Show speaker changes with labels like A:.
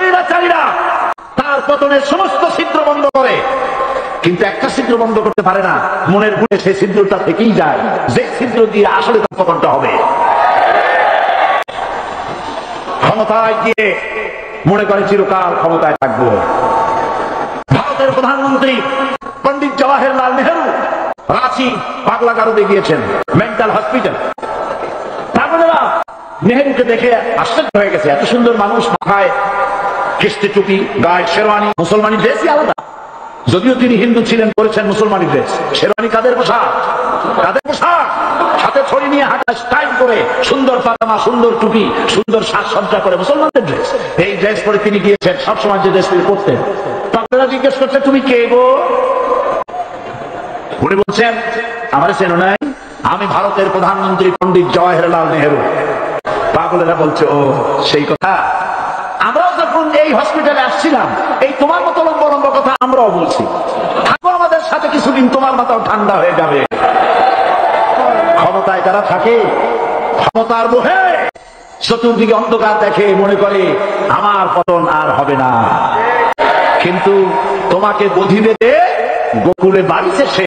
A: স্বৈরাচারীরা তার পতনের সমস্ত ছিদ্র বন্ধ করে, কিন্তু একটা ছিদ্র বন্ধ করতে পারে না। মনের ভুলে সেই ছিদ্রটা থেকেই যায়, যে ছিদ্র দিয়ে আসলে তার পতনটা হবে। ক্ষমতায় গিয়ে মনে করে চিরকাল ক্ষমতায় থাকবো। ভারতের প্রধানমন্ত্রী পণ্ডিত জওয়াহরলাল নেহরু রাঁচি পাগলাগারদে গিয়েছেন, মেন্টাল হসপিটাল। তারপরে নেহরুকে দেখে আশ্চর্য হয়ে গেছে, এত সুন্দর মানুষ, মাথায় খিস্তি টুপি, গায়ে শেরওয়ানি, মুসলমানি ড্রেসই আলাদা। যদিও তিনি হিন্দু ছিলেন, করেছেন মুসলমানি ড্রেস। শেরওয়ানি কাদের পোশাক? কাদের পোশাক? হাতে ছড়ি নিয়ে হাঁটা স্টাইল করে, সুন্দর পাজামা, সুন্দর টুপি, সুন্দর সাজসজ্জা করে, মুসলমানদের ড্রেস। এই ড্রেস পরে তিনি গিয়েছেন, সবসময় যে ড্রেস তিনি করতেন। আপনারা জিজ্ঞেস করছে, তুমি কে গো? উনি বলছেন, আমার চেনো নাই, আমি ভারতের প্রধানমন্ত্রী পণ্ডিত জওয়াহরলাল নেহরু। পাগলেরা বলছে, ও সেই কথা। আমরাও যখন এই হসপিটালে আসছিলাম, এই তোমার মতো লম্বা লম্বা কথা আমরাও বলছি। থাকো আমাদের সাথে কিছুদিন, তোমার মাথাও ঠান্ডা হয়ে যাবে। ক্ষমতায় যারা থাকে, ক্ষমতার মোহে চতুর্দিকে অন্ধকার দেখে, মনে করে আমার পতন আর হবে না। কিন্তু তোমাকে বধি বেঁধে গোকুলে বাড়িছে সে।